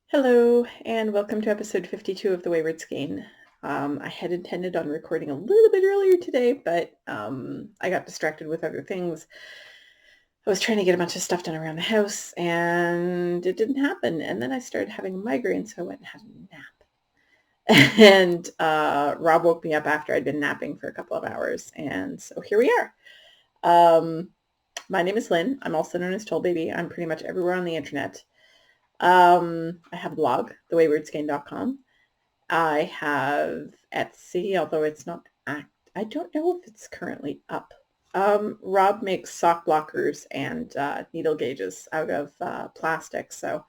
Hello, and welcome to episode 52 of the Wayward Skein. I had intended on recording a little bit earlier today, but I got distracted with other things. I was trying to get a bunch of stuff done around the house, and it didn't happen. And then I started having a migraine, so I went and had a nap. And Rob woke me up after I'd been napping for a couple of hours, and so here we are. Um, my name is Lynn. I'm also known as Toll Baby. I'm pretty much everywhere on the internet. I have a blog, thewaywardskein.com. I have Etsy, although it's not I don't know if it's currently up. Rob makes sock blockers and needle gauges out of plastic, so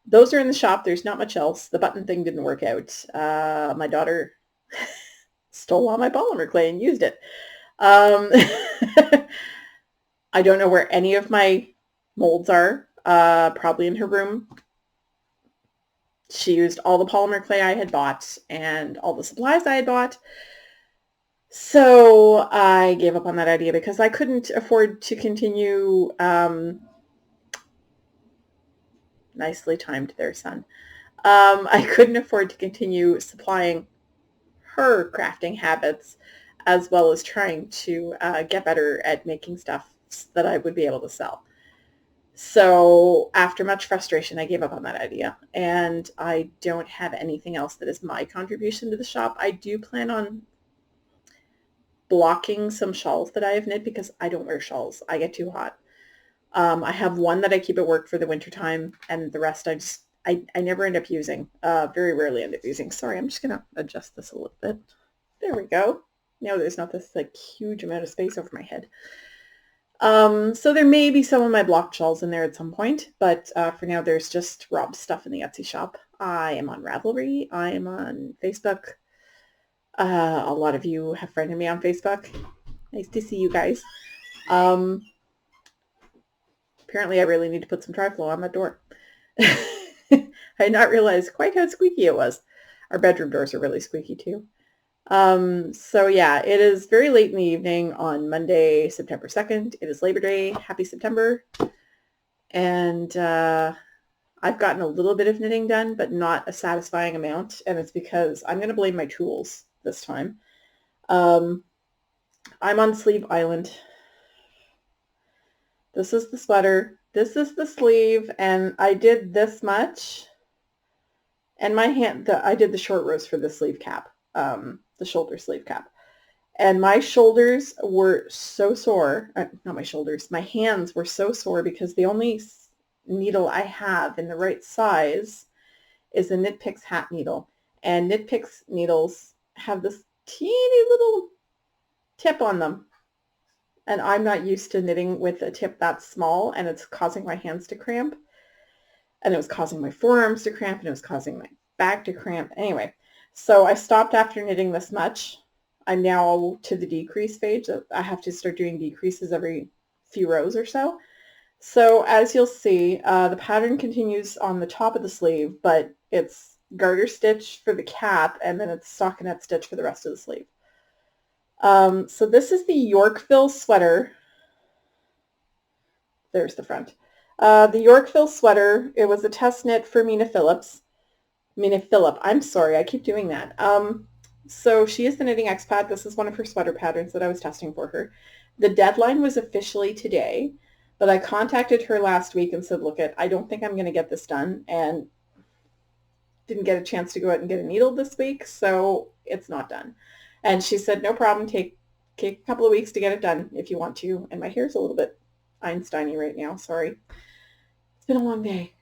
those are in the shop. There's not much else. The button thing didn't work out. My daughter stole all my polymer clay and used it. Um, I don't know where any of my molds are. Probably in her room. She used all the polymer clay I had bought and all the supplies I had bought. So I gave up on that idea because I couldn't afford to continue, nicely timed there, son. I couldn't afford to continue supplying her crafting habits as well as trying to get better at making stuff that I would be able to sell. So after much frustration, I gave up on that idea, and I don't have anything else that is my contribution to the shop. I do plan on blocking some shawls that I have knit because I don't wear shawls. I get too hot. I have one that I keep at work for the winter time, and the rest I never end up using. Very rarely end up using. Sorry, I'm just gonna adjust this a little bit. There we go. Now there's not this like huge amount of space over my head. So there may be some of my blocked shawls in there at some point, but for now there's just Rob's stuff in the Etsy shop. I am on Ravelry. I am on Facebook. A lot of you have friended me on Facebook. Nice to see you guys. Um, Apparently I really need to put some tri-flow on that door. I had not realized quite how squeaky it was. Our bedroom doors are really squeaky too. So yeah, it is very late in the evening on Monday, September 2nd. It is Labor Day. Happy September. And I've gotten a little bit of knitting done, but not a satisfying amount. And it's because I'm going to blame my tools this time. Um, I'm on Sleeve Island. This is the sweater. This is the sleeve. And I did this much. And my hand, I did the short rows for the sleeve cap, the shoulder sleeve cap. And my shoulders were so sore. Not my shoulders. My hands were so sore because the only needle I have in the right size is a Knit Picks hat needle. And Knit Picks needles have this teeny little tip on them. And I'm not used to knitting with a tip that small, and it's causing my hands to cramp. And it was causing my forearms to cramp, and it was causing my back to cramp. Anyway, so I stopped after knitting this much. I'm now to the decrease phase. I have to start doing decreases every few rows or so. So as you'll see, the pattern continues on the top of the sleeve, but it's garter stitch for the cap, and then it's stockinette stitch for the rest of the sleeve. So this is the Yorkville sweater. There's the front. The Yorkville sweater, it was a test knit for Mina Phillip. I'm sorry, I keep doing that. So she is the knitting expat. This is one of her sweater patterns that I was testing for her. The deadline was officially today, but I contacted her last week and said, look, I don't think I'm going to get this done, and didn't get a chance to go out and get a needle this week, so it's not done. And she said, no problem, take a couple of weeks to get it done if you want to. And my hair's a little bit Einstein-y right now, sorry. It's been a long day.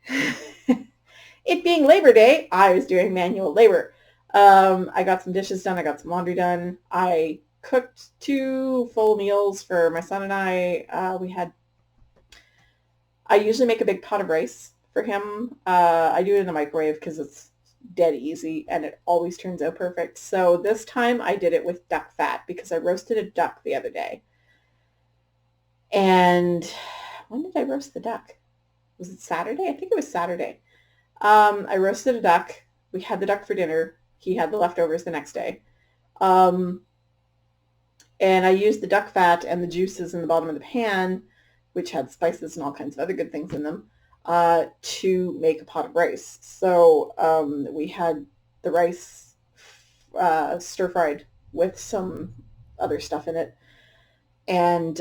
It being Labor Day, I was doing manual labor. I got some dishes done. I got some laundry done. I cooked 2 full meals for my son and I. I usually make a big pot of rice for him. I do it in the microwave because it's dead easy and it always turns out perfect. So this time I did it with duck fat because I roasted a duck the other day. And when did I roast the duck? Was it Saturday? I think it was Saturday. I roasted a duck. We had the duck for dinner. He had the leftovers the next day. And I used the duck fat and the juices in the bottom of the pan, which had spices and all kinds of other good things in them, to make a pot of rice. So we had the rice stir-fried with some other stuff in it. And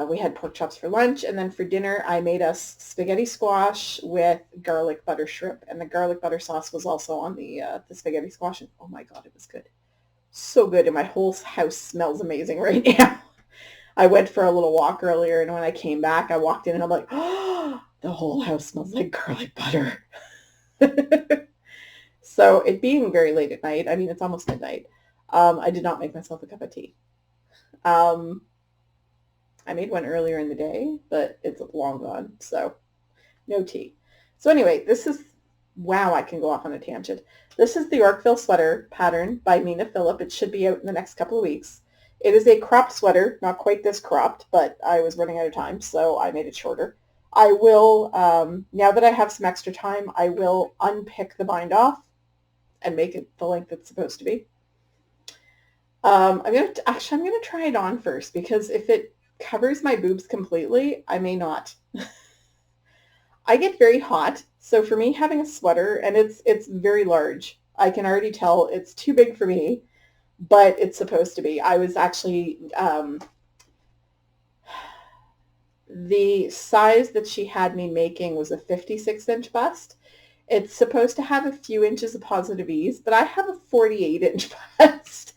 we had pork chops for lunch. And then for dinner, I made us spaghetti squash with garlic butter shrimp. And the garlic butter sauce was also on the spaghetti squash. And oh my God, it was good. So good. And my whole house smells amazing right now. I went for a little walk earlier, and when I came back, I walked in and I'm like, oh, the whole house smells like garlic butter. So it being very late at night, I mean, it's almost midnight, I did not make myself a cup of tea. Um, I made one earlier in the day, but it's long gone, so no tea. So anyway, this is, wow, I can go off on a tangent. This is the Yorkville sweater pattern by Mina Phillip. It should be out in the next couple of weeks. It is a cropped sweater, not quite this cropped, but I was running out of time, so I made it shorter. I will, now that I have some extra time, I will unpick the bind off and make it the length it's supposed to be. I'm going to try it on first, because if it covers my boobs completely, I may not. I get very hot, so for me having a sweater, and it's very large, I can already tell it's too big for me, but it's supposed to be. I was actually, the size that she had me making was a 56-inch bust. It's supposed to have a few inches of positive ease, but I have a 48-inch bust.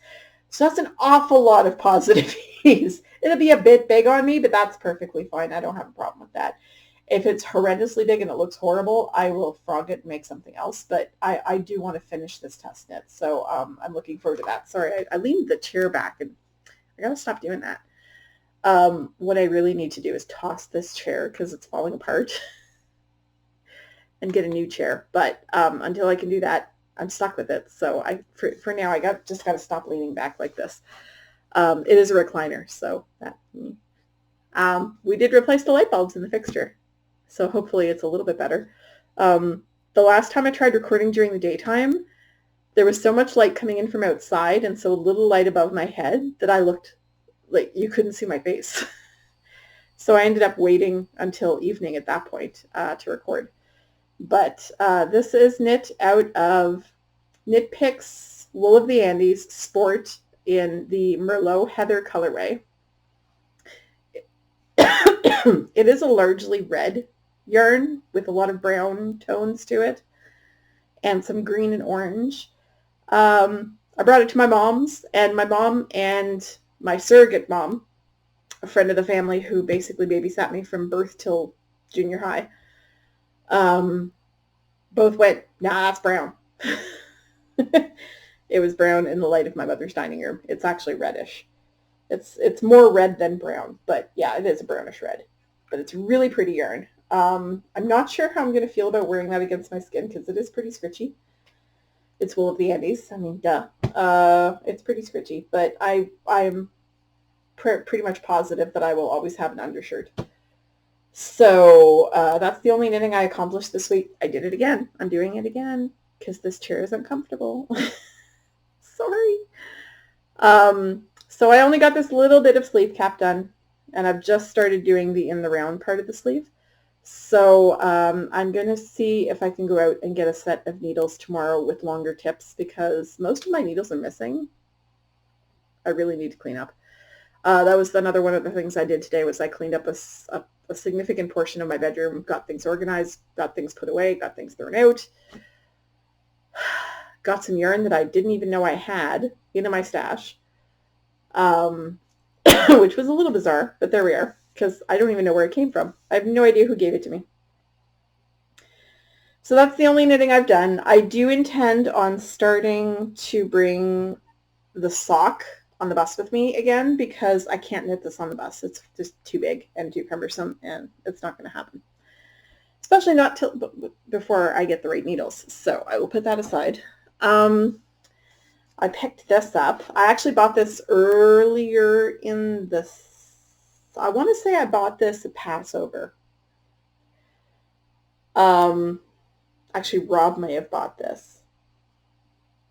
So that's an awful lot of positive ease. It'll be a bit big on me, but that's perfectly fine. I don't have a problem with that. If it's horrendously big and it looks horrible, I will frog it and make something else. But I do want to finish this test knit, so I'm looking forward to that. Sorry, I leaned the chair back, and I got to stop doing that. What I really need to do is toss this chair because it's falling apart and get a new chair. But until I can do that, I'm stuck with it. So for now, I just got to stop leaning back like this. It is a recliner, so that we did replace the light bulbs in the fixture. So hopefully it's a little bit better. The last time I tried recording during the daytime, there was so much light coming in from outside and so little light above my head that I looked like you couldn't see my face. So I ended up waiting until evening at that point to record. But this is knit out of Knit Picks Wool of the Andes Sport in the Merlot Heather colorway. It is a largely red yarn with a lot of brown tones to it and some green and orange. I brought it to my mom's, and my mom and my surrogate mom, a friend of the family who basically babysat me from birth till junior high, both went, nah, that's brown. It was brown in the light of my mother's dining room. It's actually reddish. It's more red than brown, but yeah, it is a brownish red. But it's really pretty yarn. I'm not sure how I'm going to feel about wearing that against my skin because it is pretty scritchy. It's Wool of the Andes. I mean, duh. It's pretty scritchy, but I'm pretty much positive that I will always have an undershirt. So that's the only knitting I accomplished this week. I did it again. I'm doing it again because this chair is uncomfortable. Sorry. So I only got this little bit of sleeve cap done, and I've just started doing the in the round part of the sleeve. So I'm going to see if I can go out and get a set of needles tomorrow with longer tips because most of my needles are missing. I really need to clean up. That was another one of the things I did today was I cleaned up a significant portion of my bedroom, got things organized, got things put away, got things thrown out, got some yarn that I didn't even know I had into my stash, which was a little bizarre, but there we are, because I don't even know where it came from. I have no idea who gave it to me. So that's the only knitting I've done. I do intend on starting to bring the sock on the bus with me again because I can't knit this on the bus. It's just too big and too cumbersome, and it's not going to happen. Especially not till before I get the right needles. So I will put that aside. I picked this up. I actually bought this earlier in the, I want to say I bought this at Passover. Actually, Rob may have bought this.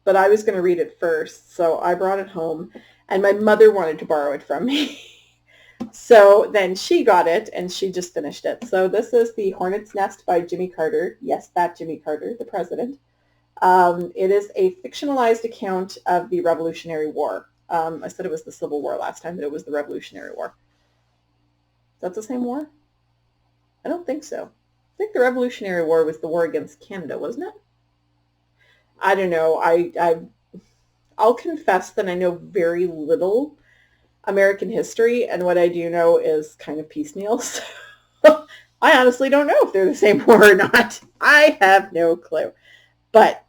But I was going to read it first, so I brought it home. And my mother wanted to borrow it from me. So then she got it, and she just finished it. So this is The Hornet's Nest by Jimmy Carter. Yes, that Jimmy Carter, the president. It is a fictionalized account of the Revolutionary War. I said it was the Civil War last time, but it was the Revolutionary War. Is that the same war? I don't think so. I think the Revolutionary War was the war against Canada, wasn't it? I don't know. I'll confess that I know very little American history, and what I do know is kind of piecemeal. So I honestly don't know if they're the same war or not. I have no clue. But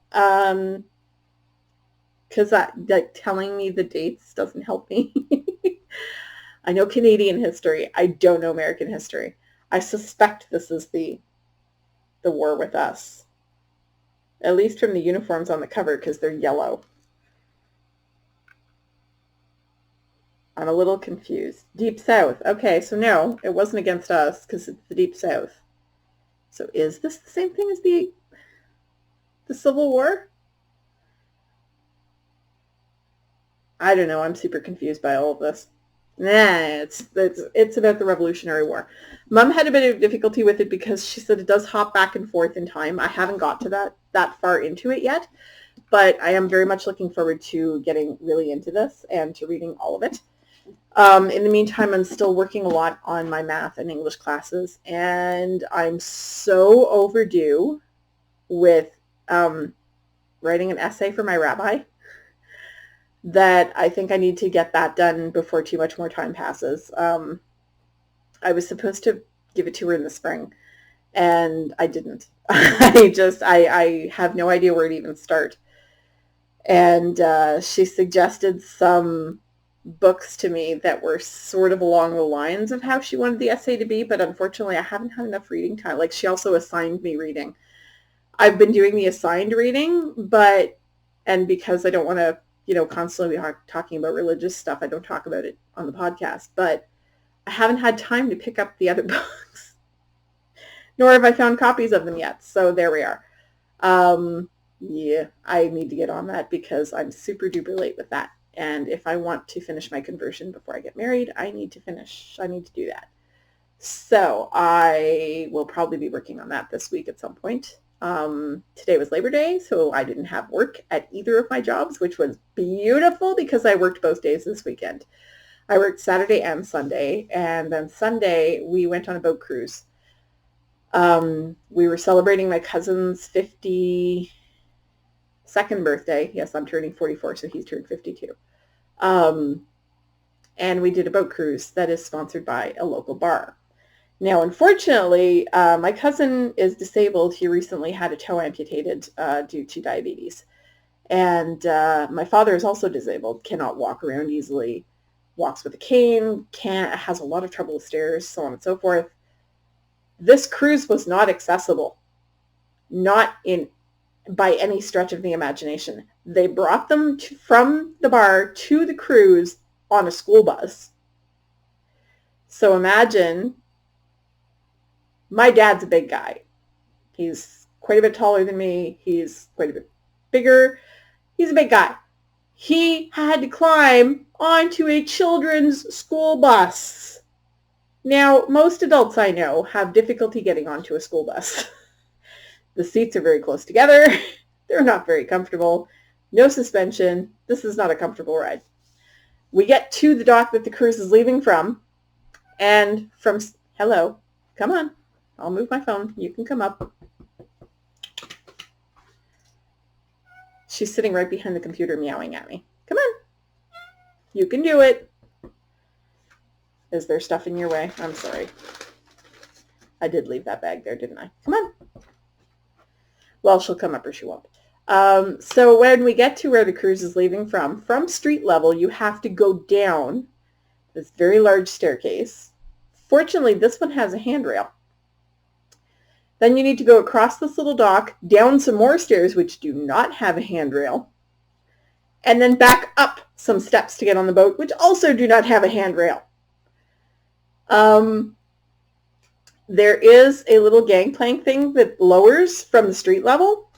because telling me the dates doesn't help me. I know Canadian history. I don't know American history. I suspect this is the war with us. At least from the uniforms on the cover, because they're yellow. I'm a little confused. Deep South. Okay, so no, it wasn't against us because it's the Deep South. So is this the same thing as the Civil War? I don't know. I'm super confused by all of this. Nah, it's about the Revolutionary War. Mom had a bit of difficulty with it because she said it does hop back and forth in time. I haven't got to that far into it yet, but I am very much looking forward to getting really into this and to reading all of it. In the meantime, I'm still working a lot on my math and English classes, and I'm so overdue with writing an essay for my rabbi that I think I need to get that done before too much more time passes. I was supposed to give it to her in the spring, and I didn't. I have no idea where to even start. And she suggested some books to me that were sort of along the lines of how she wanted the essay to be, but unfortunately I haven't had enough reading time. Like, she also assigned me reading. I've been doing the assigned reading, and because I don't want to, constantly be talking about religious stuff, I don't talk about it on the podcast, but I haven't had time to pick up the other books, nor have I found copies of them yet. So there we are. Yeah, I need to get on that because I'm super duper late with that. And if I want to finish my conversion before I get married, I need to do that. So I will probably be working on that this week at some point. Today was Labor Day, so I didn't have work at either of my jobs, which was beautiful because I worked both days this weekend. I worked Saturday and Sunday, and then Sunday we went on a boat cruise. We were celebrating my cousin's 52nd birthday. Yes, I'm turning 44, so he's turned 52. And we did a boat cruise that is sponsored by a local bar. Now, unfortunately, my cousin is disabled. He recently had a toe amputated due to diabetes. And my father is also disabled, cannot walk around easily, walks with a cane, has a lot of trouble with stairs, so on and so forth. This cruise was not accessible, not by any stretch of the imagination. They brought them from the bar to the cruise on a school bus. So imagine, my dad's a big guy. He's quite a bit taller than me. He's quite a bit bigger. He's a big guy. He had to climb onto a children's school bus. Now, most adults I know have difficulty getting onto a school bus. The seats are very close together. They're not very comfortable. No suspension. This is not a comfortable ride. We get to the dock that the cruise is leaving from, and hello, come on. I'll move my phone. You can come up. She's sitting right behind the computer meowing at me. Come on. You can do it. Is there stuff in your way? I'm sorry. I did leave that bag there, didn't I? Come on. Well, she'll come up or she won't. So when we get to where the cruise is leaving from street level, you have to go down this very large staircase. Fortunately, this one has a handrail. Then you need to go across this little dock, down some more stairs, which do not have a handrail, and then back up some steps to get on the boat, which also do not have a handrail. There is a little gangplank thing that lowers from the street level.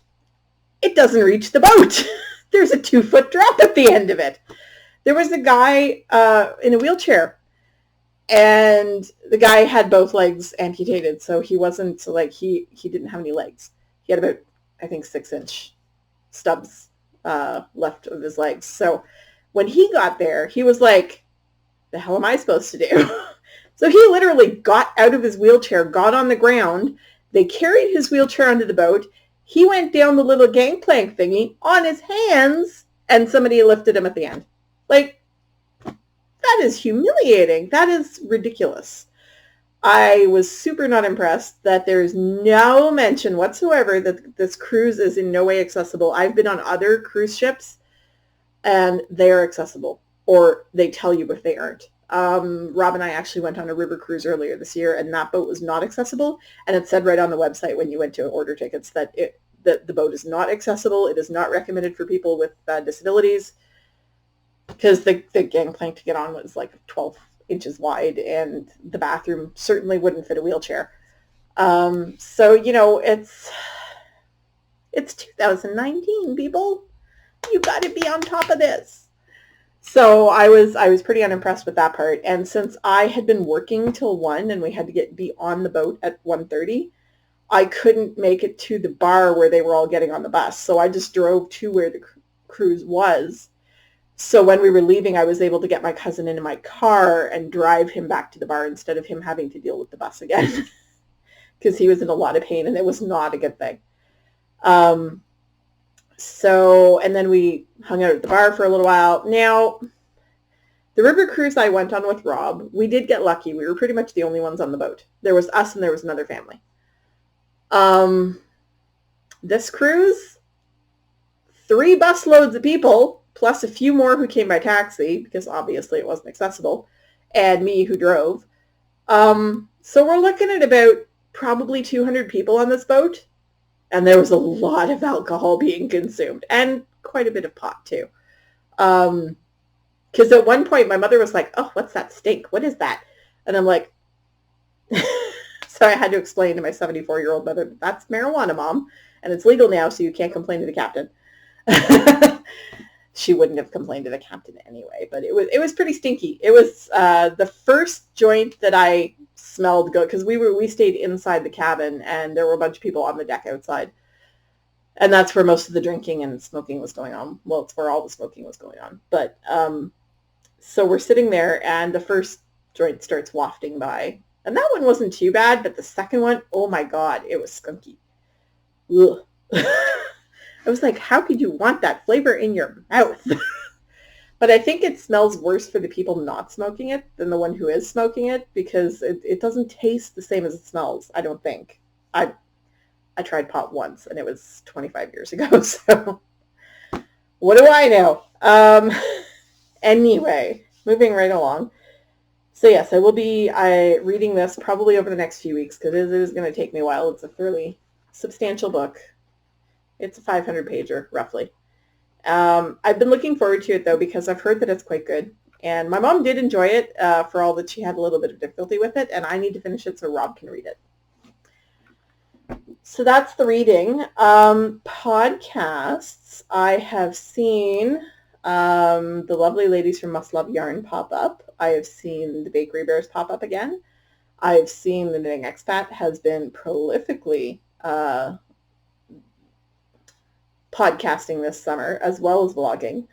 It doesn't reach the boat. There's a 2-foot drop at the end of it. There was a guy in a wheelchair And the guy had both legs amputated, so he wasn't like, he didn't have any legs. He had about, I think, 6-inch stubs left of his legs. So when he got there, he was like, the hell am I supposed to do? So he literally got out of his wheelchair, got on the ground. They carried his wheelchair onto the boat. He went down the little gangplank thingy on his hands, and somebody lifted him at the end. Like, that is humiliating. That is ridiculous. I was super not impressed that there is no mention whatsoever that this cruise is in no way accessible. I've been on other cruise ships, and they are accessible, or they tell you if they aren't. Rob and I actually went on a river cruise earlier this year, and that boat was not accessible. And it said right on the website when you went to order tickets that the boat is not accessible. It is not recommended for people with disabilities, because the gangplank to get on was like 12 inches wide, and the bathroom certainly wouldn't fit a wheelchair. So, you know, it's 2019, people. You got to be on top of this. So I was pretty unimpressed with that part. And since I had been working till 1 and we had to be on the boat at 1:30, I couldn't make it to the bar where they were all getting on the bus. So I just drove to where the cruise was. So when we were leaving, I was able to get my cousin into my car and drive him back to the bar instead of him having to deal with the bus again, because he was in a lot of pain, and it was not a good thing. So, and then we hung out at the bar for a little while. Now, the river cruise I went on with Rob, we did get lucky. We were pretty much the only ones on the boat. There was us and there was another family. This cruise, 3 busloads of people, plus a few more who came by taxi, because obviously it wasn't accessible, and me who drove. So we're looking at about probably 200 people on this boat. And there was a lot of alcohol being consumed, and quite a bit of pot too. Because at one point my mother was like, oh, what's that stink? What is that? And I'm like, so I had to explain to my 74-year-old mother, that's marijuana, Mom, and it's legal now, so you can't complain to the captain. She wouldn't have complained to the captain anyway, but it was pretty stinky. It was the first joint that I smelled good, because we stayed inside the cabin, and there were a bunch of people on the deck outside, and that's where most of the drinking and smoking was going on. Well, it's where all the smoking was going on. But so we're sitting there, and the first joint starts wafting by, and that one wasn't too bad, but the second one, oh my God, it was skunky. Ugh. I was like, how could you want that flavor in your mouth? But I think it smells worse for the people not smoking it than the one who is smoking it, because it doesn't taste the same as it smells, I don't think. I tried pot once, and it was 25 years ago, so what do I know? Anyway, moving right along. So yes, I will be reading this probably over the next few weeks, because it is going to take me a while. It's a fairly substantial book. It's a 500-pager, roughly. I've been looking forward to it, though, because I've heard that it's quite good. And my mom did enjoy it, for all that she had a little bit of difficulty with it, and I need to finish it so Rob can read it. So that's the reading. Podcasts, I have seen the lovely ladies from Must Love Yarn pop up. I have seen the Bakery Bears pop up again. I've seen the Knitting Expat has been prolifically podcasting this summer, as well as vlogging.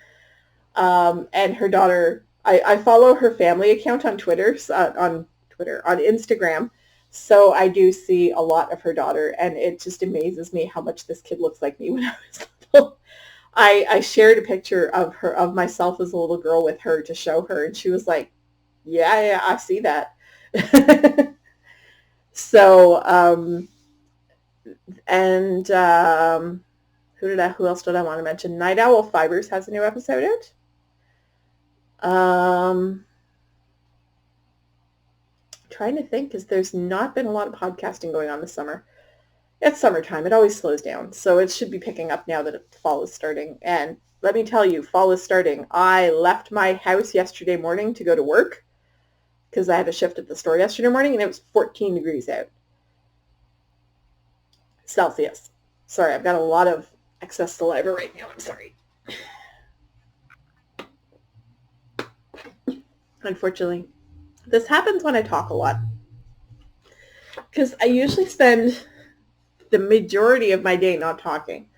And her daughter, I follow her family account on on Instagram. So I do see a lot of her daughter, and it just amazes me how much this kid looks like me when I was little. I shared a picture of myself as a little girl with her to show her, and she was like, yeah, I see that. So, who else did I want to mention? Night Owl Fibers has a new episode out. Trying to think, because there's not been a lot of podcasting going on this summer. It's summertime. It always slows down. So it should be picking up now that fall is starting. And let me tell you, fall is starting. I left my house yesterday morning to go to work, because I had a shift at the store yesterday morning, and it was 14 degrees out. Celsius. Sorry, I've got a lot of excess saliva right now. I'm sorry. Unfortunately, This happens when I talk a lot, because I usually spend the majority of my day not talking.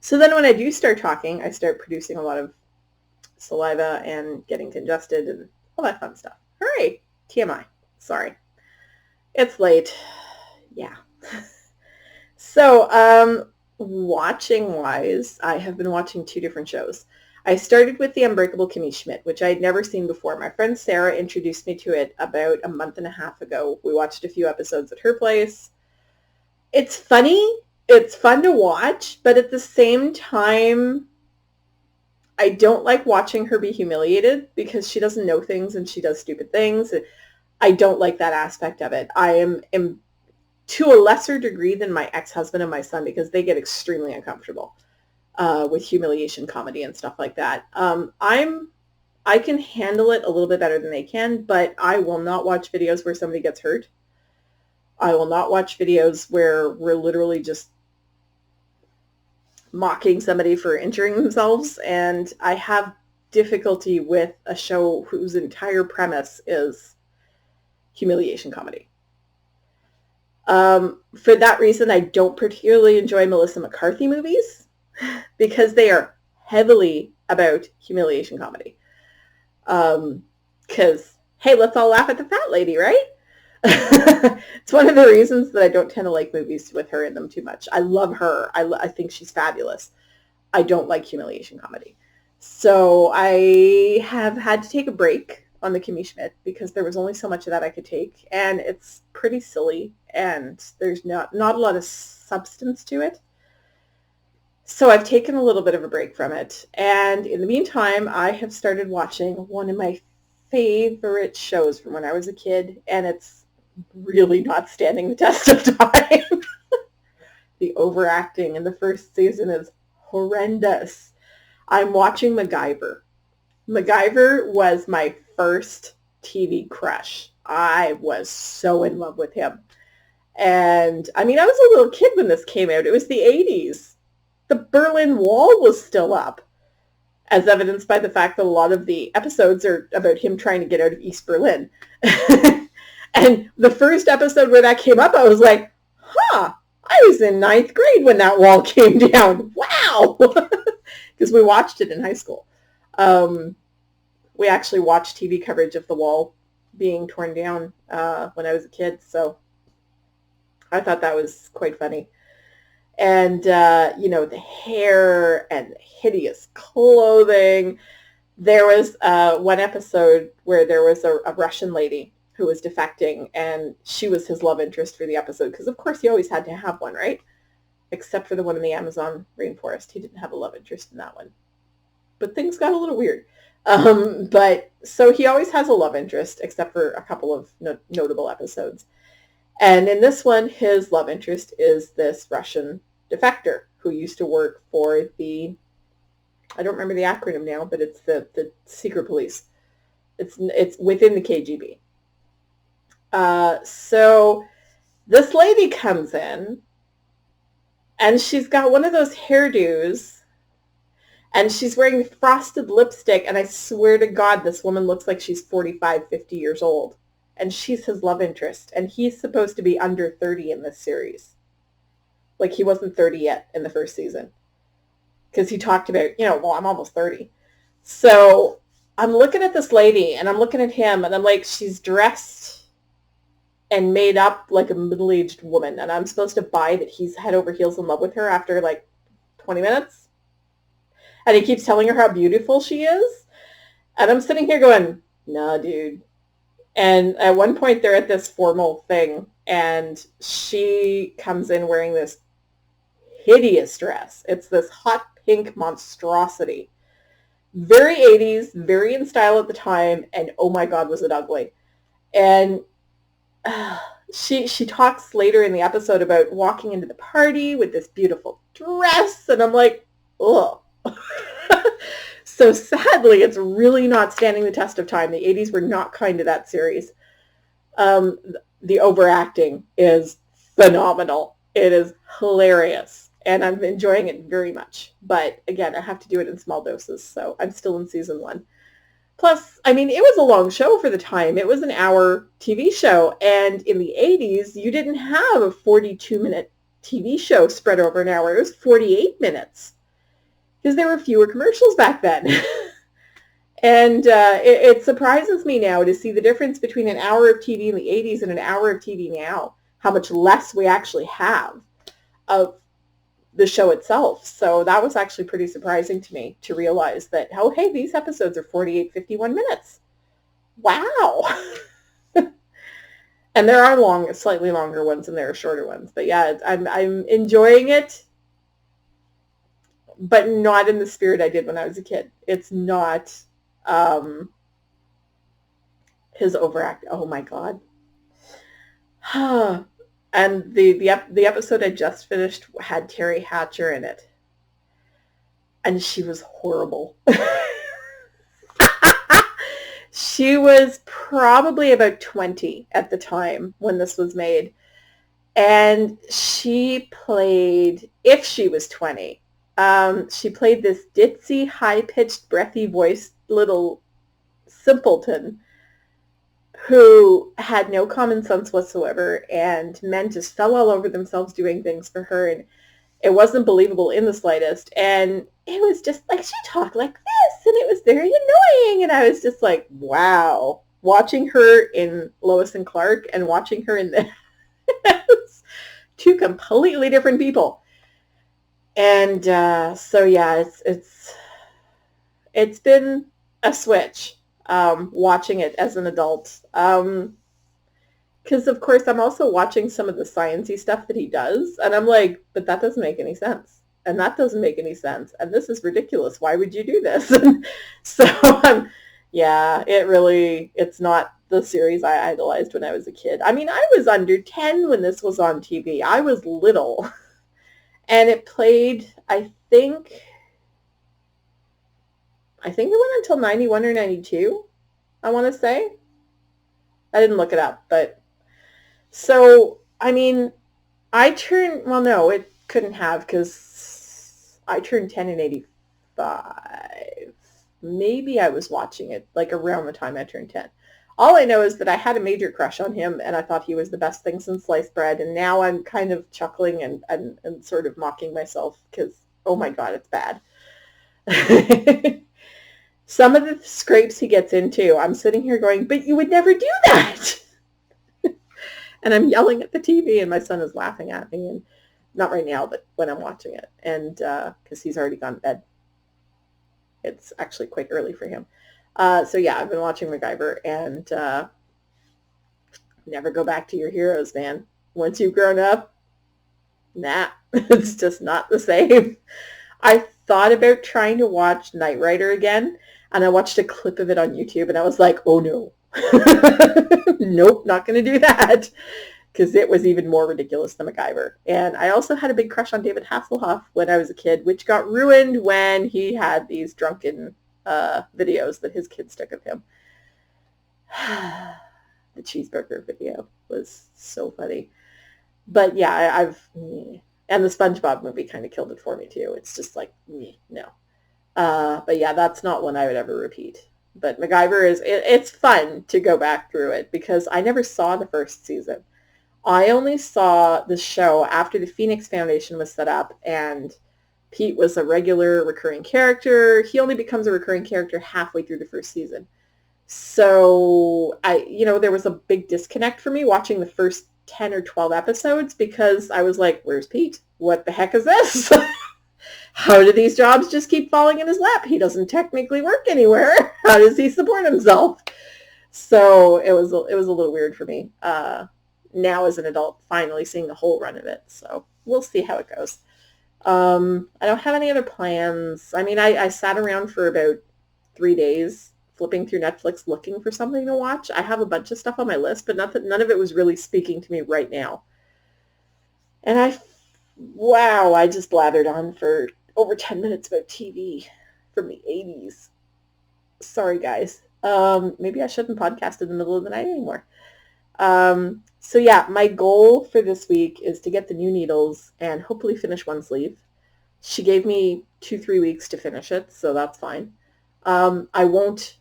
So then when I do start talking, I start producing a lot of saliva and getting congested and all that fun stuff. Hooray! TMI. Sorry. It's late. Yeah. So, watching wise, I have been watching 2 different shows. I started with The Unbreakable Kimmy Schmidt, which I had never seen before. My friend Sarah introduced me to it about a month and a half ago. We watched a few episodes at her place. It's funny. It's fun to watch, but at the same time, I don't like watching her be humiliated because she doesn't know things and she does stupid things. I don't like that aspect of it. I am to a lesser degree than my ex-husband and my son because they get extremely uncomfortable with humiliation comedy and stuff like that. I can handle it a little bit better than they can, but I will not watch videos where somebody gets hurt. I will not watch videos where we're literally just mocking somebody for injuring themselves. And I have difficulty with a show whose entire premise is humiliation comedy. For that reason, I don't particularly enjoy Melissa McCarthy movies because they are heavily about humiliation comedy. Because, hey, let's all laugh at the fat lady, right? It's one of the reasons that I don't tend to like movies with her in them too much. I love her. I think she's fabulous. I don't like humiliation comedy. So I have had to take a break on the Kimmy Schmidt because there was only so much of that I could take. And it's pretty silly and there's not a lot of substance to it. So I've taken a little bit of a break from it. And in the meantime, I have started watching one of my favorite shows from when I was a kid, and it's really not standing the test of time. The overacting in the first season is horrendous. I'm watching MacGyver. MacGyver was my first TV crush. I was so in love with him. And I mean, I was a little kid when this came out. It was the 80s. The Berlin Wall was still up, as evidenced by the fact that a lot of the episodes are about him trying to get out of East Berlin. And the first episode where that came up, I was like, I was in 9th grade when that wall came down. Wow! Because we watched it in high school. We actually watched TV coverage of the wall being torn down when I was a kid, so I thought that was quite funny. And, the hair and the hideous clothing. There was one episode where there was a Russian lady who was defecting, and she was his love interest for the episode, because of course he always had to have one, right? Except for the one in the Amazon rainforest. He didn't have a love interest in that one. But things got a little weird. But so he always has a love interest, except for a couple of notable episodes. And in this one, his love interest is this Russian defector who used to work for the, I don't remember the acronym now, but it's the secret police. It's within the KGB. So this lady comes in, and she's got one of those hairdos, and she's wearing frosted lipstick, and I swear to God, this woman looks like she's 45, 50 years old. And she's his love interest. And he's supposed to be under 30 in this series. Like, he wasn't 30 yet in the first season. Because he talked about, I'm almost 30. So I'm looking at this lady, and I'm looking at him, and I'm like, she's dressed and made up like a middle-aged woman. And I'm supposed to buy that he's head over heels in love with her after, 20 minutes. And he keeps telling her how beautiful she is. And I'm sitting here going, nah, dude. And at one point, they're at this formal thing, and she comes in wearing this hideous dress. It's this hot pink monstrosity. Very 80s, very in style at the time, and oh my God, was it ugly. And she talks later in the episode about walking into the party with this beautiful dress, and I'm like, ugh. So sadly, it's really not standing the test of time. The 80s were not kind to that series. The overacting is phenomenal. It is hilarious, and I'm enjoying it very much. But again, I have to do it in small doses, so I'm still in season 1. Plus, I mean, it was a long show for the time. It was an hour TV show. And in the 80s, you didn't have a 42-minute TV show spread over an hour. It was 48 minutes because there were fewer commercials back then. And it surprises me now to see the difference between an hour of TV in the 80s and an hour of TV now, how much less we actually have of the show itself. So that was actually pretty surprising to me to realize that, oh, hey, these episodes are 48, 51 minutes. Wow. And there are slightly longer ones and there are shorter ones. But yeah, I'm enjoying it, but not in the spirit I did when I was a kid. It's not his overact. Oh my God. And the episode I just finished had Terry Hatcher in it. And she was horrible. She was probably about 20 at the time when this was made. And she played, if she was 20, she played this ditzy, high-pitched, breathy voiced little simpleton who had no common sense whatsoever, and men just fell all over themselves doing things for her, and it wasn't believable in the slightest. And it was just like, she talked like this, and it was very annoying, and I was just like, wow. Watching her in Lois and Clark and watching her in this, two completely different people. And so yeah, it's been a switch. Watching it as an adult. Because, of course, I'm also watching some of the sciencey stuff that he does. And I'm like, but that doesn't make any sense. And that doesn't make any sense. And this is ridiculous. Why would you do this? So, yeah, it's not the series I idolized when I was a kid. I mean, I was under 10 when this was on TV. I was little. And it played, I think it went until 91 or 92, I want to say. I didn't look it up, but so, I mean, no, it couldn't have, because I turned 10 in 85. Maybe I was watching it like around the time I turned 10. All I know is that I had a major crush on him, and I thought he was the best thing since sliced bread, and now I'm kind of chuckling and sort of mocking myself because, oh my God, it's bad. Some of the scrapes he gets into, I'm sitting here going, but you would never do that. And I'm yelling at the TV, and my son is laughing at me. And not right now, but when I'm watching it. And because he's already gone to bed. It's actually quite early for him. So yeah, I've been watching MacGyver, and never go back to your heroes, man. Once you've grown up, nah, it's just not the same. I thought about trying to watch Knight Rider again, and I watched a clip of it on YouTube, and I was like, oh no. Nope, not going to do that, because it was even more ridiculous than MacGyver. And I also had a big crush on David Hasselhoff when I was a kid, which got ruined when he had these drunken videos that his kids took of him. The cheeseburger video was so funny. But yeah, and the SpongeBob movie kind of killed it for me too. It's just like, no. But yeah, that's not one I would ever repeat. But MacGyver it's fun to go back through it because I never saw the first season. I only saw the show after the Phoenix Foundation was set up, and Pete was a regular recurring character. He only becomes a recurring character halfway through the first season. So there was a big disconnect for me watching the first 10 or 12 episodes because I was like, where's Pete? What the heck is this? How do these jobs just keep falling in his lap? He doesn't technically work anywhere. How does he support himself? So it was a little weird for me. Now as an adult, finally seeing the whole run of it. So we'll see how it goes. I don't have any other plans. I mean, I sat around for about 3 days flipping through Netflix looking for something to watch. I have a bunch of stuff on my list, but none of it was really speaking to me right now. And I just blathered on for over 10 minutes about TV from the 80s. Sorry, guys. Maybe I shouldn't podcast in the middle of the night anymore. So yeah, my goal for this week is to get the new needles and hopefully finish one sleeve. She gave me 2-3 weeks to finish it, so that's fine. I won't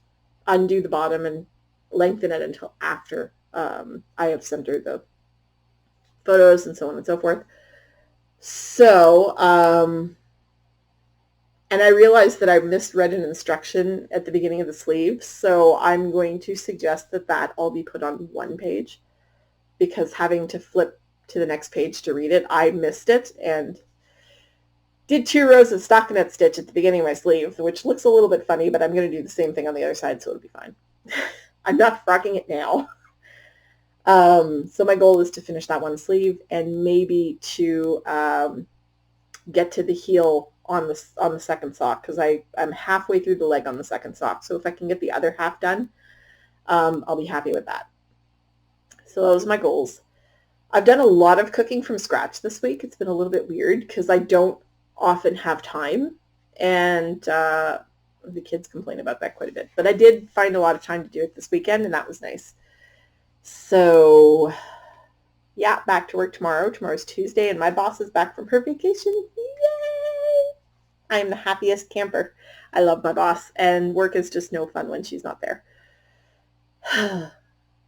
undo the bottom and lengthen it until after I have sent her the photos and so on and so forth. So, and I realized that I misread an instruction at the beginning of the sleeve, so I'm going to suggest that that all be put on one page, because having to flip to the next page to read it, I missed it and did 2 rows of stockinette stitch at the beginning of my sleeve, which looks a little bit funny, but I'm going to do the same thing on the other side, so it'll be fine. I'm not frocking it now. So my goal is to finish that one sleeve and maybe to get to the heel on the second sock, because I'm halfway through the leg on the second sock. So if I can get the other half done, I'll be happy with that. So those are my goals. I've done a lot of cooking from scratch this week. It's been a little bit weird because I don't often have time, and the kids complain about that quite a bit. But I did find a lot of time to do it this weekend, and that was nice. So yeah, back to work tomorrow. Tomorrow's Tuesday, and my boss is back from her vacation. Yay! I'm the happiest camper. I love my boss, and work is just no fun when she's not there.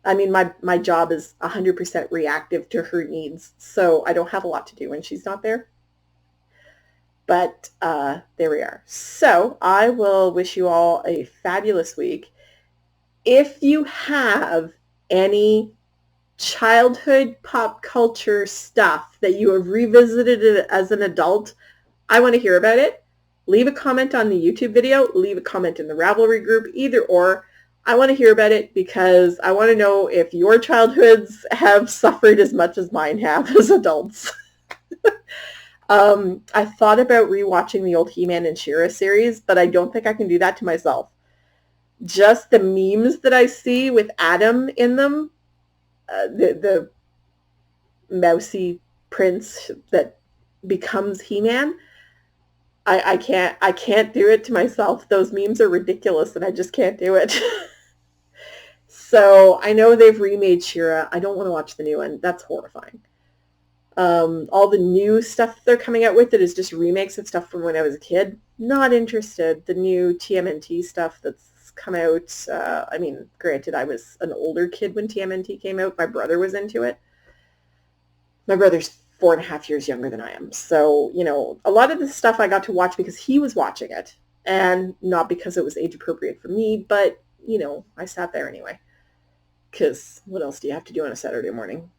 I mean, my job is 100% reactive to her needs, so I don't have a lot to do when she's not there. But there we are. So I will wish you all a fabulous week. If you have any childhood pop culture stuff that you have revisited as an adult, I want to hear about it. Leave a comment on the YouTube video. Leave a comment in the Ravelry group, either or. I want to hear about it because I want to know if your childhoods have suffered as much as mine have as adults. I thought about rewatching the old He-Man and She-Ra series, but I don't think I can do that to myself. Just the memes that I see with Adam in them, the mousy prince that becomes He-Man, I can't do it to myself. Those memes are ridiculous, and I just can't do it. So I know they've remade She-Ra. I don't want to watch the new one. That's horrifying. All the new stuff they're coming out with that is just remakes of stuff from when I was a kid. Not interested. The new TMNT stuff that's come out. I mean, granted, I was an older kid when TMNT came out. My brother was into it. My brother's 4.5 years younger than I am. So, you know, a lot of the stuff I got to watch because he was watching it, and not because it was age appropriate for me, but, you know, I sat there anyway. Because what else do you have to do on a Saturday morning?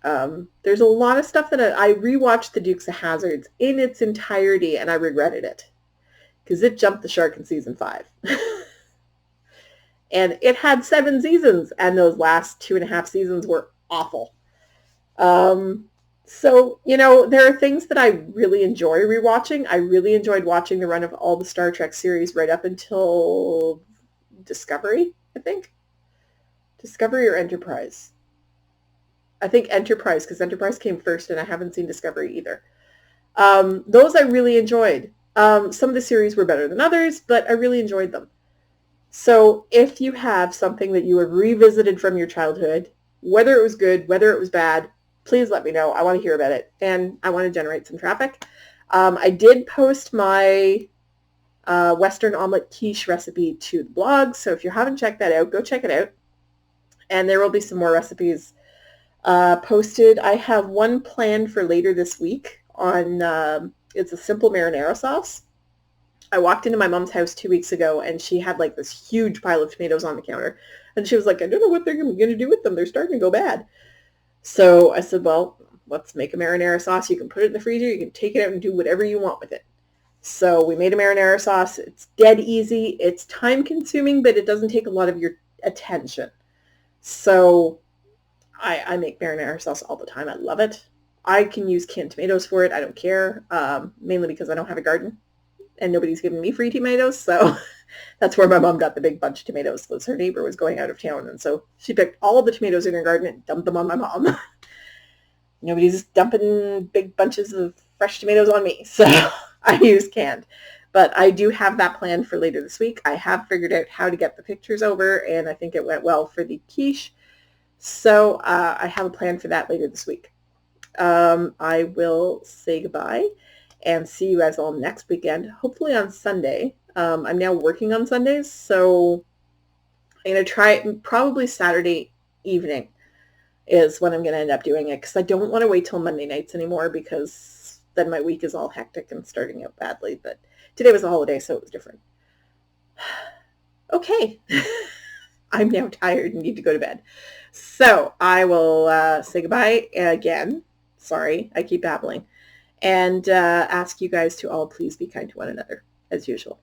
There's a lot of stuff that I rewatched The Dukes of Hazzards in its entirety, and I regretted it because it jumped the shark in season 5. And it had 7 seasons, and those last 2.5 seasons were awful. So, you know, there are things that I really enjoy rewatching. I really enjoyed watching the run of all the Star Trek series right up until Discovery, I think. Discovery or Enterprise? I think Enterprise, because Enterprise came first, and I haven't seen Discovery either. Those I really enjoyed. Some of the series were better than others, but I really enjoyed them. So if you have something that you have revisited from your childhood, whether it was good, whether it was bad, please let me know. I want to hear about it, and I want to generate some traffic. I did post my Western omelet quiche recipe to the blog, so if you haven't checked that out, go check it out. And there will be some more recipes posted. I have one planned for later this week on, it's a simple marinara sauce. I walked into my mom's house 2 weeks ago, and she had like this huge pile of tomatoes on the counter. And she was like, I don't know what they're going to do with them. They're starting to go bad. So I said, well, let's make a marinara sauce. You can put it in the freezer. You can take it out and do whatever you want with it. So we made a marinara sauce. It's dead easy. It's time consuming, but it doesn't take a lot of your attention. So I make marinara sauce all the time. I love it. I can use canned tomatoes for it. I don't care, mainly because I don't have a garden and nobody's giving me free tomatoes. So that's where my mom got the big bunch of tomatoes, because her neighbor was going out of town. And so she picked all of the tomatoes in her garden and dumped them on my mom. Nobody's dumping big bunches of fresh tomatoes on me. So I use canned. But I do have that planned for later this week. I have figured out how to get the pictures over, and I think it went well for the quiche. So I have a plan for that later this week. I will say goodbye and see you guys all next weekend, hopefully on Sunday. I'm now working on Sundays, so I'm going to try it probably Saturday evening is when I'm going to end up doing it, because I don't want to wait till Monday nights anymore, because then my week is all hectic and starting out badly. But today was a holiday, so it was different. Okay. I'm now tired and need to go to bed. So I will say goodbye again. Sorry, I keep babbling. And ask you guys to all please be kind to one another, as usual.